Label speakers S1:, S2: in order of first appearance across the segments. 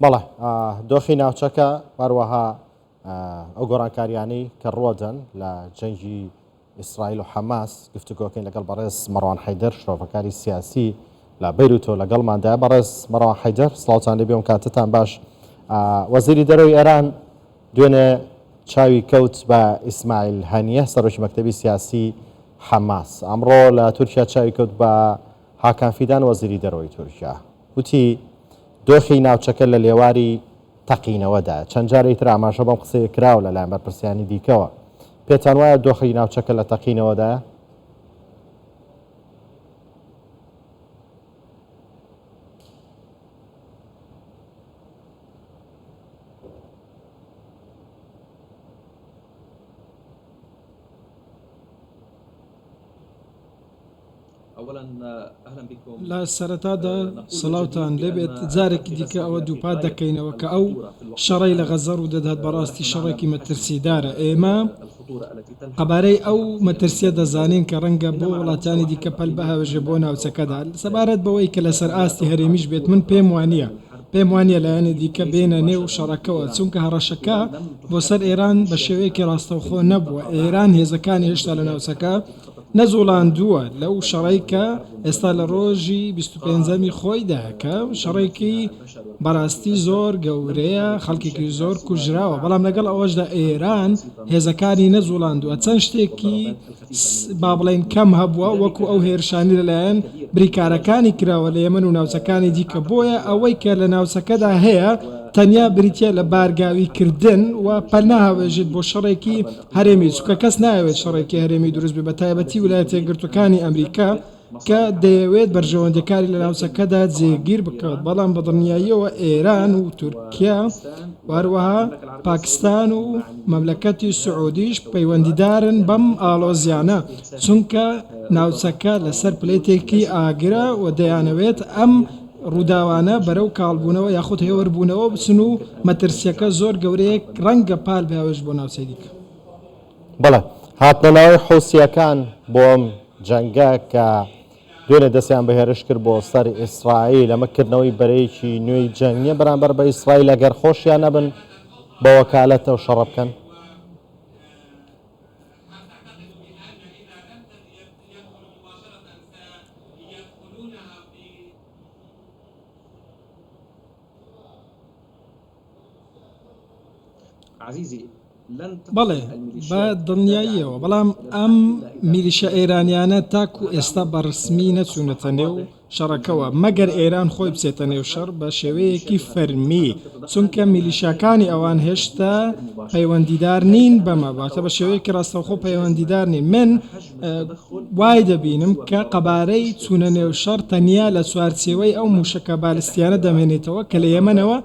S1: بەڵێ دۆخی ناوچەکە هەروەها ئەو گۆڕانکاریانەی کە ڕۆدەن لە جەنگی ئیسرائیل و حەماس گفتوگۆکەین لەگەڵ بەڕێز مەڕوان حەیدەر شرۆڤەکاری سیاسی لە بەیروتۆ لەگەڵماندایە. بەڕێز مەڕوان حەیدەر سڵاوتان لێبێ و کاتتان باش. وەزیری دەرەوەی ئێران دوێنێ چاوی کەوت بە ئیسماعیل هەنیە سەرۆکی مەکتەبی سیاسی حەماس. ئەمڕۆ لە تورکیا چاوی کەوت بە هاکان فیدان وەزیری دەرەوەی تورکیا. وتی دۆخی ناوچەکە لە لێواری تەقینەوەدا. چەند جارێک تر ئاماژە بەم قسەیە کراوە لەلایەن بەرپرسیانی دیکەوە. پێتان وایە دۆخی ناوچەکە لە تەقینەوەدایە؟
S2: لە سەرەتادا سڵاوتان لێبێت جارێکی دیکە ئەوە دووپا دەکەینەوە کە ئەو شەڕی لە غەزە ڕوو دەدات بەڕاستی شەڕێکی مەترسیدارە. ئێمە قەبارەی ئەو مەترسیە دەزانین کە ڕەنگە بۆ وڵاتانی دیکە پەل بەهاوێژە بۆ ناوچەکەدا سەبارەت بەوەی کە لەسەر ئاستی هەرێمیش بێت. من پێم وانە لایەنە دیکە بێنە نێو شەڕەکەەوە چونکە هەڕەشەکە بۆ سەر ئێران بە شێوەیەکی ڕاستەوخۆ نەبووە. ئێران هێزەکانی هێشتا لە ناوچەکە نەزوڵاندووە لەو شەڕێکە ئێستا لە ڕۆژی 25می خۆیدا کە شەڕێکی بەڕاستی زۆر گەورەیە، خەڵکێکی زۆر کوژراوە. بەڵام لەگەڵ ئەوەشدا ئێران هێزەکانی نەزوڵاندووە. چەند شتێکی با بڵێن کەم هەبووە وەکو ئەو هێرشانی لەلایەن بریکارەکانی کراوە لە یەمەن و ناوچەکانی دیکە. بۆیە ئەوەی کە لە ناوچەکەدا هەیە تەنیا بریتە لە بارگاوی کردن و پەل ناهاوێژێت بۆ شەڕێکی هەرێمی، چونکە کەس ناوێت شەڕێکی هەرێمی دروست بێ، بە تایبەتی ویلایەتە یەکگرتووەکانی ئەمریکا کە دەیەوێت بەرژەوەندەکاری لە ناوچەکەدا جێگیر بکات. بەڵام بە دڵنیاییەوە ئێران و تورکیا واروەها پاکستان و مەملەکەتی سعودیش پەیوەندیدارن بەم ئاڵۆزیانە، چونکە ناوچەکە لەسەر پلێتێکی ئاگرە و دەیانەوێت ئەم ڕووداوانە بەرەو کاڵبوونەوە یاخود هێوەربوونەوە بچن و مەترسیەکە زۆر گەورەیەک ڕەنگە پال بهێوش بۆ ناوچەی دیکە.
S1: بەڵێ هاتنەناوی حوسیەکان بۆ ئەم جەنگە کە دوێنێ دەستیان بەهێرش کرد بۆ سەر ئیسرائیل ئەمەکردنەوەی بەرەیەکی نوێی جەنگ نیە بەرامبەر بە ئیسرائیل ئەگەر خۆشیان نەبن بە وەکالەتەوە شەڕە بکەن.
S2: بەڵێ بە دڵنیاییەوە، بەڵام ئەم میلیشە ئێرانیانە تاکو ئێستا بەڕسمی نەچوونەتە نێو شەڕەکەەوە مەگەر ئێران خۆی بچێتە نێو شەڕ بە شێوەیەکی فەرمی، چونکە میلیشاکانی ئەوان هێشتا پەیوەندیدار نین بەمەباتە بە شێوەیەکی ڕاستەوخۆ پەیوەندیدار نین. من وای دەبینم کە قەبارەی چوونە نێو شەڕ تەنیا لە چوارچێوەی ئەو موشەکە بالستیانە دەمێنێتەوە کە لە یەمەنەوە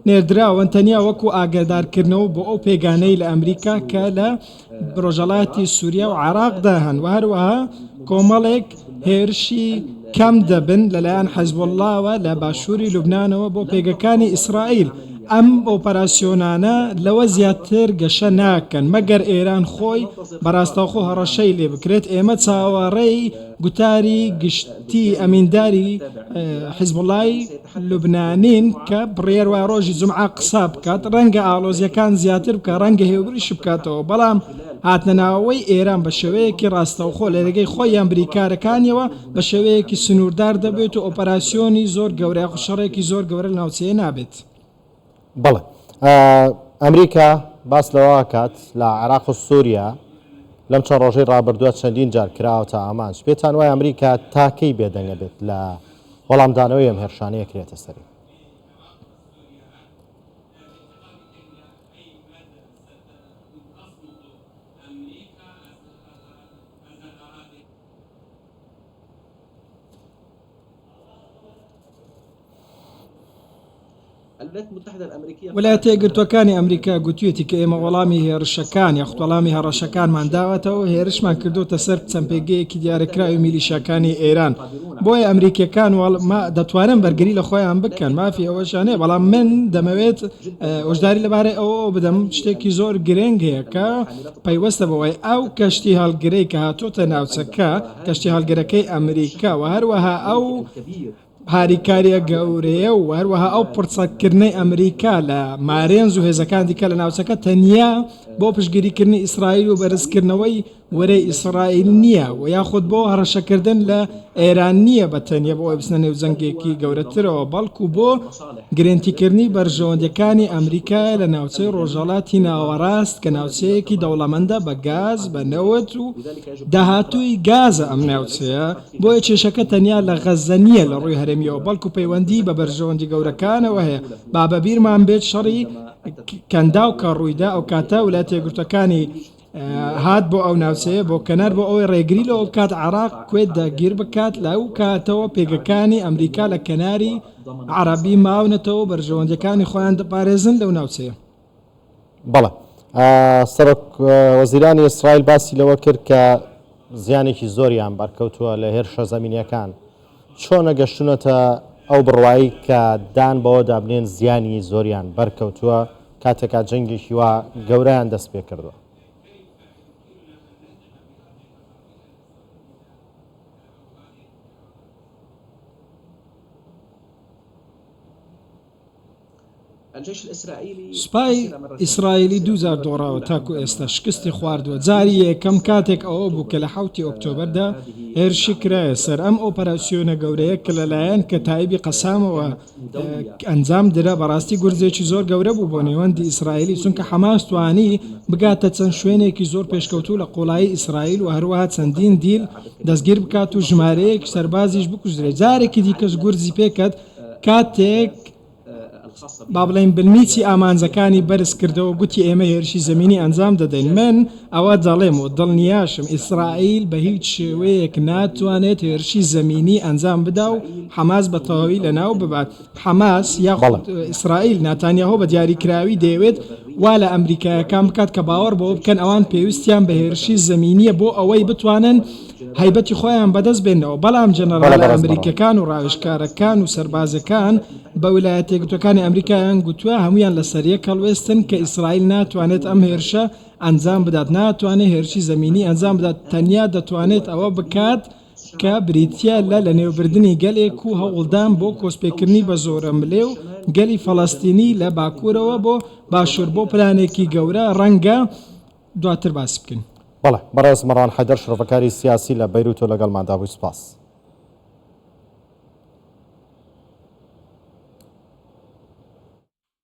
S2: نێردراون، تەنیا وەکو ئاگادارکردنەوە بۆ ئەو پێگانەی لە ئەمریکا کە لە ڕۆژەڵاتی سووریا و عێراقدا هەن و هەروەها کۆمەڵێک هێرشی کەم دەبن لەلایەن حەزبوڵڵاوە لە باشووری لوبنانەوە بۆ پێگەکانی ئیسرائیل. ئەم ئۆپەراسیۆنانە لەوە زیاتر گەشە ناکەن مەگەر ئێران خۆی بەڕاستەوخۆ هەڕەشەی لێ بکرێت. ئێمە چاوەڕێی گوتاری گشتی ئەمینداری حیزبوڵڵای لوبنانین کە بڕێروا ڕۆژی جومعە قسا بکات، ڕەنگە ئاڵۆزیەکان زیاتر بکە، ڕەنگە هێوریش بکاتەوە. بەڵام هاتنەناوەی ئێران بە شێوەیەکی ڕاستەوخۆ لە ێرەگەی خۆی یان بریکارەکانیەوە بە شێوەیەکی سنووردار دەبێت و ئۆپەراسیۆنی زۆر گەورە شەڕێکی زۆر گەورە ناوچەیە نابێت.
S1: بەڵێ ئەمریکا باس لەوە کات لە عێراق و سووریا لەم چەند ڕۆژەی ڕابردووە چەندین جار کراوەتە ئامانج. پێتان وایە ئەمریکا تاکەی بێدەنگە بێت لە وەڵامدانەوەی ئەم هێرشانەیە کرێتە سەری؟ ویلایەتە یەکگرتووەکانی ئەمریکا گوتوێتی کە ئێمە وەڵامی هێرشەکان یاخود وەڵامی هەڕەشەکانمان داوەتەوە، هێرشمان کردوتە سەر چەند پێگەیەکی دیارەکراوی میلیشیاکانی ئێران. بۆیە ئەمریکیەکان دەتوانن بەرگری لە خۆیان بکەن، مافی ئەوەشانەیە. بەڵام من دەمەوێت ئۆژداری لەبارەی ئەوە بدەم شتێکی زۆر گرنگ هەیە کە پەیوەستە بەوەی ئەو کەشتی هەڵگرەی کە هاتوۆتە ناوچەکە کەشتی هەڵگرەکەی ئەمریکا و هەروەها ئەو
S2: هاریکاریە گەورەیە و هەروەها ئەو پرسەکردنەی ئەمریکا لە مارێنز و هێزەکان دیکە لە ناوچەکە تەنیا بۆ پشتگیریکردنی ئیسرائیل و بەرزکردنەوەی وەرەی ئیسرائیل نییە و یاخود بۆ هەڕەشەکردن لە ئێران نییە بە تەنیا بۆ ئەوەی بچنە نێو جەنگێکی گەورەترەوە بەڵکو بۆ گرنگتیکردنی بەرژەوەندەکانی ئەمریکا لە ناوچەی ڕۆژهەڵاتی ناوەڕاست کە ناوچەیەکی دەوڵەمەندە بە گاز بە نەوت و داهاتووی گازە ئەم ناوچەیە بۆیە کێشەکە تەنیا لە غەزە نییە لە ڕووی هەرێمیەوە بەڵکو پەیوەندی بە بەرژەوەندی گەورەکانەوە هەیە با بەبیرمان بێت شەڕی کەنداو کە ڕوویدا ئەو کاتە ویلایەتە یەکگرتووەکانی هات بۆ ئەو ناوچەیە بۆ کەنار بۆ ئەوەی ڕێگری لەوە بکات عێراق کوێت داگیر بکات لەو کاتەوە پێگەکانی ئەمریکا لە کەناری عەرەبی ماونەتەوە بەرژەوەندەکانی خۆیان دەپارێزن لەو ناوچەیە.
S1: بەڵێ سەرۆک وەزیرانی ئیسرائیل باسی لەوە کرد کە زیانێکی زۆریان بەرکەوتووە لە هێرشە زەمینیەکان. چۆنە گەشتونەتە ئەو بڕوایی کە دان بەوە دابنێن زیانی زۆریان بەرکەوتووە کاتێکا جەنگێکی وا گەورەیان دەست پێ کردووە؟
S2: سوپای ئیسرائیلی 2000 دۆڕاوە تاکو ئێستا شکستی خواردووە. جاری یەکەم کاتێک ئەوە بوو کە لە 7 ئۆکتۆبەردا هێرشی کرایە سەر ئەم ئۆپەراسیۆنە گەورەیە کە لەلایەن کە تایبی قەسامەوە ئەنجام درا بەڕاستی گورجێکی زۆر گەورە بوو بۆ نێوەندی ئیسرائیلی چونکە حەماس توانی بگاتە چەند شوێنێکی زۆر پێشکەوتوو لە قوڵایی ئیسرائیل و هەروەها چەندین دیل دەستگیر بکات و ژمارەیەک سەربازیش بکوژرێت. جارێکی دیکەش گورجی پێکەت کاتێک با بڵێن بنمیچی ئامانجەکانی بەرز کردەوە گوتی ئێمە هێرشی زەمینی ئەنجام دەدەین. من ئەوە دەڵێم و دڵنیاشم ئیسرائیل بە هیچ شێوەیەک ناتوانێت هێرشی زەمینی ئەنجام بدا و حەماس بە تەواوی لەناو ببات. حەماس یاخود ئیسرائیل ناتانیاهۆ بە دیاریکراوی دەیەوێت وا لە ئەمریکایەکان بکات کە باوەڕ بەوە بکەن ئەوان پێویستیان بە هێرشی زەمینیە بۆ ئەوەی بتوانن هەیبەتی خۆیان بەدەست بێنەوە. بەڵام جەنەرالە ئەمریکەکان و ڕاوێژکارەکان و سەربازەکان بە ویلایەتە یەکگرتووەکانی ئەمریکایان گوتووە هەمویان لەسەر یەک هەڵوێستن کە ئیسرائیل ناتوانێت ئەم هێرشە ئەنجام بدات، ناتوانێت هێرشی زەمینی ئەنجام بدات، تەنیا دەتوانێت ئەوە بکات کە بریتیا لە نێوبردننی گەلێک و هەوڵدان بۆ کۆسپێکردنی بە زۆرە ملێ و گەلی فەڵەستینی لە باکوورەوە بۆ باشوور بۆ پلانێکی گەورە ڕەنگە دواتر باس بکەین.
S1: بەڵێ بەڕێز مەڕوان حەیدەر شرۆڤەکاری سیاسی لە بەیروت و لەگەڵماندا بووی. سوپاس.